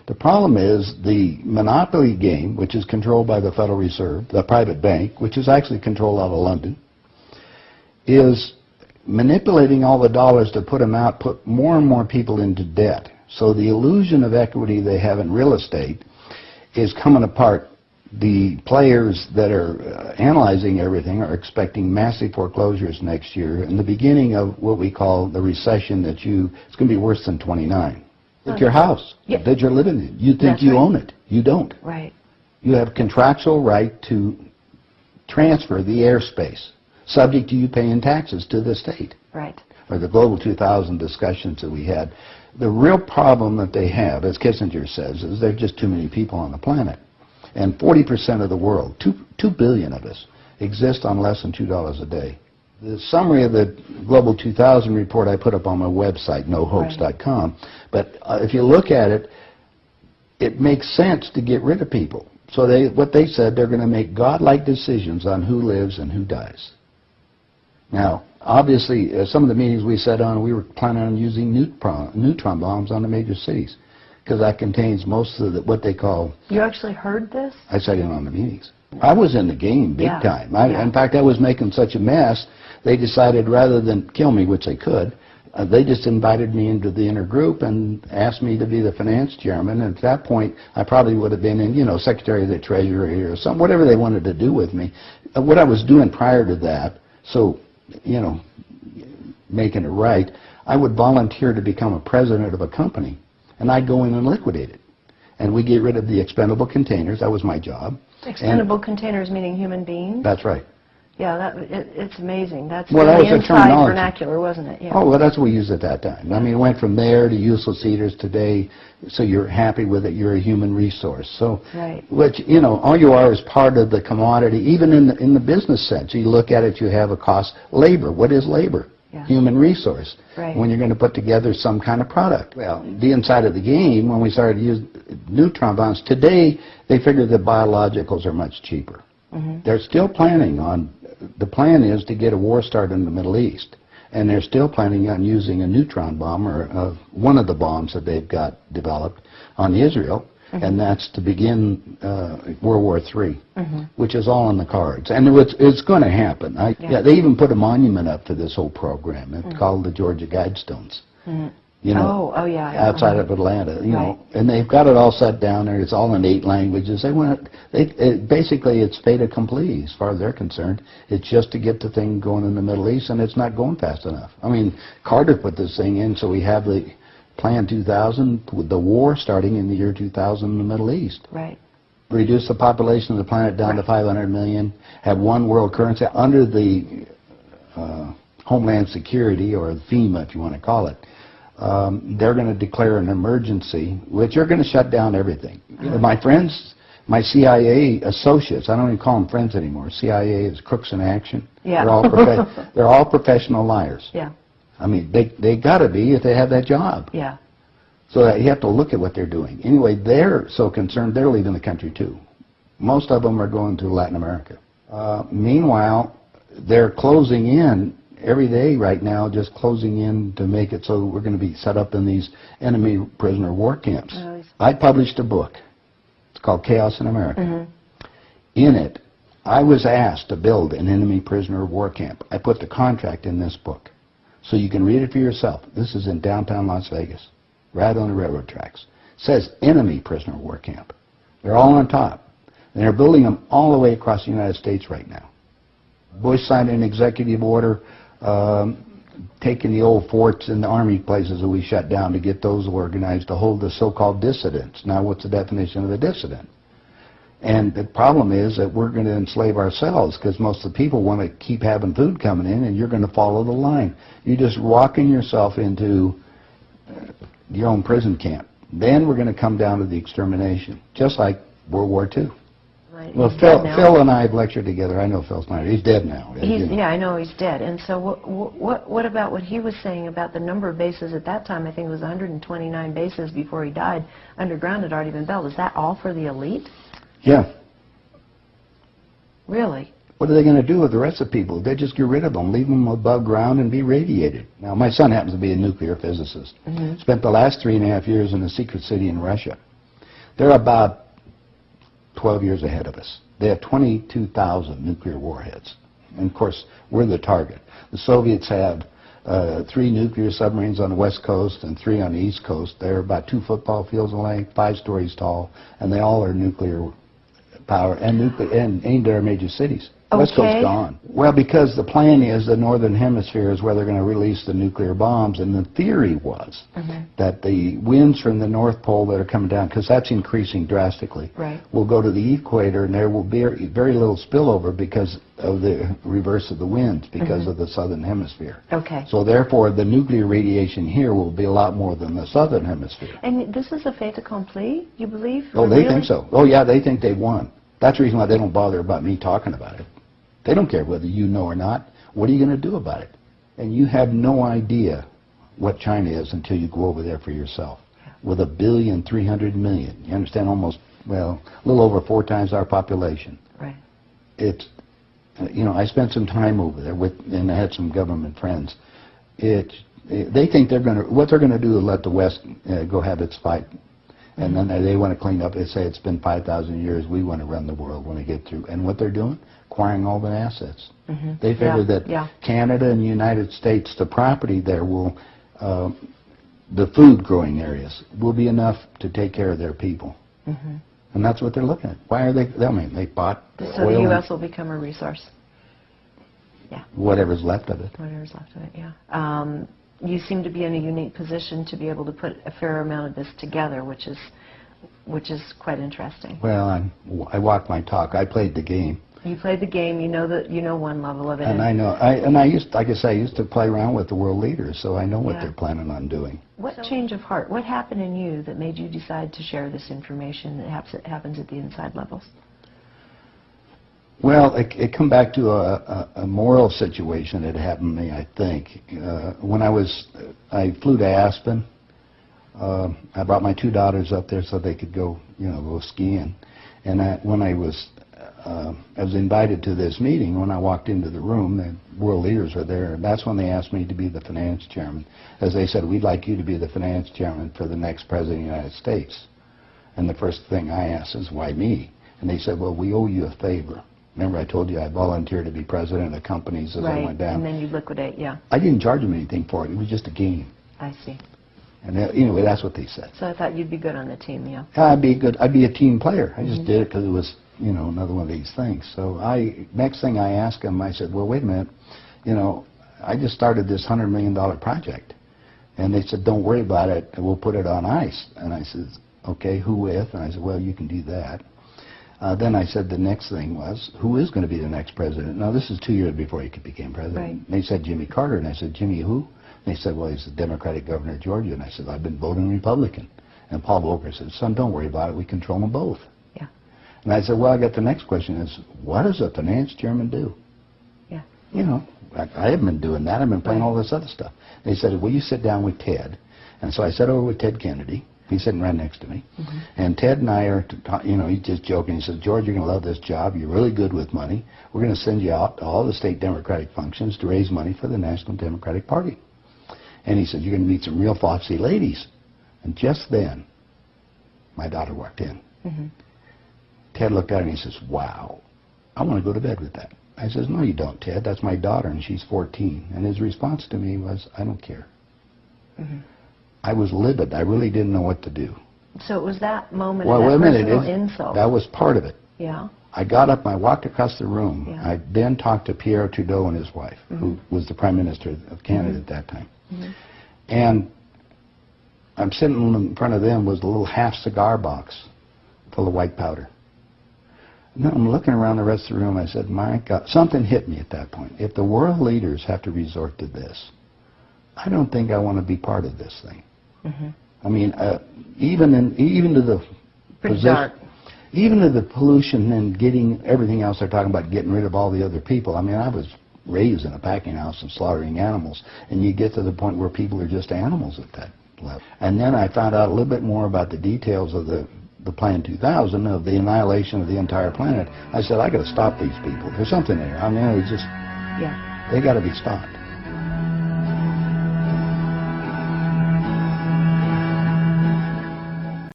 The problem is the monopoly game, which is controlled by the Federal Reserve, the private bank, which is actually controlled out of London, is manipulating all the dollars to put them out, put more and more people into debt. So the illusion of equity they have in real estate is coming apart. The players that are analyzing everything are expecting massive foreclosures next year and the beginning of what we call the recession it's going to be worse than 29. It's your house that you're living in. You think you own it. You don't. Right. You have contractual right to transfer the airspace, subject to you paying taxes to the state. Right. Or the Global 2000 discussions that we had. The real problem that they have, as Kissinger says, is there are just too many people on the planet. And 40% of the world, 2 billion of us, exist on less than $2 a day. The summary of the Global 2000 report I put up on my website, nohoax.com, but if you look at it, it makes sense to get rid of people. So what they said, they're going to make godlike decisions on who lives and who dies. Now, obviously, some of the meetings we sat on, we were planning on using neutron bombs on the major cities, because that contains most of what they call... You actually heard this? I sat in on the meetings. I was in the game big time. In fact, I was making such a mess, they decided rather than kill me, which they could, they just invited me into the inner group and asked me to be the finance chairman. And at that point, I probably would have been in, Secretary of the Treasury or something, whatever they wanted to do with me. What I was doing prior to that, so, making it right, I would volunteer to become a president of a company, and I'd go in and liquidate it. And we get rid of the expendable containers. That was my job. Expendable containers meaning human beings? That's right. Yeah, it's amazing. That's well, that was the inside vernacular, wasn't it? Yeah. Oh, well, that's what we used at that time. I mean, it went from there to useless eaters today, so you're happy with it, you're a human resource. So, which, all you are is part of the commodity, even in the business sense. You look at it, you have a cost. Labor, what is labor? Human resource. When you're going to put together some kind of product. Well, the inside of the game, when we started to use neutron bombs, today they figure that biologicals are much cheaper. They're still planning on, the plan is to get a war started in the Middle East. And they're still planning on using a neutron bomb, or one of the bombs that they've got developed on Israel. And that's to begin World War III, which is all in the cards. And it's going to happen. They even put a monument up to this whole program. It's called the Georgia Guidestones. Outside of Atlanta, and they've got it all set down there. It's all in 8 languages. Basically, it's fait accompli as far as they're concerned. It's just to get the thing going in the Middle East, and it's not going fast enough. I mean, Carter put this thing in, so we have the Plan 2000, with the war starting in the year 2000 in the Middle East. Reduce the population of the planet down to 500 million, have one world currency under the Homeland Security, or FEMA if you want to call it. They're going to declare an emergency, which are going to shut down everything. My friends, my CIA associates, I don't even call them friends anymore. CIA is crooks in action. They're all professional liars. I mean, they got to be if they have that job. So that you have to look at what they're doing. Anyway, they're so concerned, they're leaving the country too. Most of them are going to Latin America. Meanwhile, they're closing in every day right now, just closing in to make it so we're going to be set up in these enemy prisoner war camps. I published a book. It's called Chaos in America. In it, I was asked to build an enemy prisoner war camp. I put the contract in this book. So you can read it for yourself. This is in downtown Las Vegas, right on the railroad tracks. It says enemy prisoner war camp. They're all on top. And they're building them all the way across the United States right now. Bush signed an executive order taking the old forts and the army places that we shut down to get those organized to hold the so-called dissidents. Now, what's the definition of a dissident? And the problem is that we're going to enslave ourselves, because most of the people want to keep having food coming in, and you're going to follow the line. You're just walking yourself into your own prison camp. Then we're going to come down to the extermination, just like World War II. Well, Phil and I have lectured together. I know Phil Snyder. He's dead now. Yeah, I know he's dead. And so what about what he was saying about the number of bases at that time? I think it was 129 bases before he died. Underground had already been built. Is that all for the elite? Yeah. Really? What are they going to do with the rest of the people? They just get rid of them, leave them above ground and be radiated. Now, my son happens to be a nuclear physicist. Spent the last 3.5 years in a secret city in Russia. They're about 12 years ahead of us. They have 22,000 nuclear warheads. And of course, we're the target. The Soviets have 3 nuclear submarines on the west coast and 3 on the east coast. They're about 2 football fields in length, 5 stories tall, and they all are nuclear power and aimed at our major cities. Okay. West Coast's gone. Well, because the plan is the northern hemisphere is where they're going to release the nuclear bombs, and the theory was that the winds from the North Pole that are coming down, because that's increasing drastically, Right. will go to the equator, and there will be very little spillover because of the reverse of the winds, because of the southern hemisphere. Okay. So therefore, the nuclear radiation here will be a lot more than the southern hemisphere. And this is a fait accompli, you believe? Oh, they Really? think so. Oh, yeah, they think they won. That's the reason why they don't bother about me talking about it. They don't care whether you know or not. What are you going to do about it? And you have no idea what China is until you go over there for yourself. With 1,300,000,000. You understand? Almost, well, a little over 4 times our population. Right. It's, I spent some time over there and I had some government friends. They think what they're going to do is let the West go have its fight. And then they want to clean up. They say it's been 5,000 years. We want to run the world when they get through. And what they're doing? Acquiring all the assets. They figure that Canada and the United States, the property there will, the food growing areas will be enough to take care of their people. And that's what they're looking at. Why are they? I mean, they bought So oil the U.S. will become a resource. Yeah. whatever's left of it. Whatever's left of it, yeah. You seem to be in a unique position to be able to put a fair amount of this together, which is quite interesting. Well, I walked my talk. I played the game. You played the game. You know one level of it. And I know. I used to play around with the world leaders, so I know what Yeah. they're planning on doing. What change of heart? What happened in you that made you decide to share this information that happens at the inside levels? Well, it come back to a moral situation that happened to me, I think. When I flew to Aspen. I brought my 2 daughters up there so they could go skiing. And when I was invited to this meeting. When I walked into the room, the world leaders were there, and that's when they asked me to be the finance chairman. As they said, we'd like you to be the finance chairman for the next president of the United States. And the first thing I asked is, why me? And they said, well, we owe you a favor. Remember I told you I volunteered to be president of companies as I went down. And then you liquidate, yeah. I didn't charge them anything for it. It was just a game. I see. And anyway, that's what they said. So I thought you'd be good on the team, yeah. I'd be good. I'd be a team player. I just did it because it was, another one of these things. So next thing I asked them, I said, well, wait a minute. I just started this $100 million project. And they said, don't worry about it. We'll put it on ice. And I said, okay, who with? And I said, well, you can do that. Then I said the next thing was, who is going to be the next president? Now, this is 2 years before he became president. Right. They said Jimmy Carter. And I said, Jimmy who? And they said, well, he's the Democratic governor of Georgia. And I said, I've been voting Republican. And Paul Volcker said, son, don't worry about it. We control them both. Yeah. And I said, well, I got the next question is, what does a finance chairman do? Yeah. I haven't been doing that. I've been playing all this other stuff. They said, well, you sit down with Ted. And so I sat over with Ted Kennedy. He's sitting right next to me. And Ted and I are, he's just joking. He says, George, you're going to love this job. You're really good with money. We're going to send you out to all the state Democratic functions to raise money for the National Democratic Party. And he said, you're going to meet some real foxy ladies. And just then, my daughter walked in. Ted looked at her and he says, wow, I want to go to bed with that. I says, no, you don't, Ted. That's my daughter, and she's 14. And his response to me was, I don't care. I was livid. I really didn't know what to do. So it was that moment Well, of wait a that minute. personal insult. That was part of it. Yeah. I got up and I walked across the room. Yeah. I then talked to Pierre Trudeau and his wife, who was the Prime Minister of Canada at that time. And I'm sitting in front of them was a little half cigar box full of white powder. And then I'm looking around the rest of the room. I said, my God, something hit me at that point. If the world leaders have to resort to this, I don't think I want to be part of this thing. I mean, even to the Pretty dark. even to the pollution and getting everything else they're talking about, getting rid of all the other people. I mean, I was raised in a packing house and slaughtering animals, and you get to the point where people are just animals at that level. And then I found out a little bit more about the details of the Plan 2000, of the annihilation of the entire planet. I said, I got to stop these people. There's something there. I mean, it was just, they got to be stopped.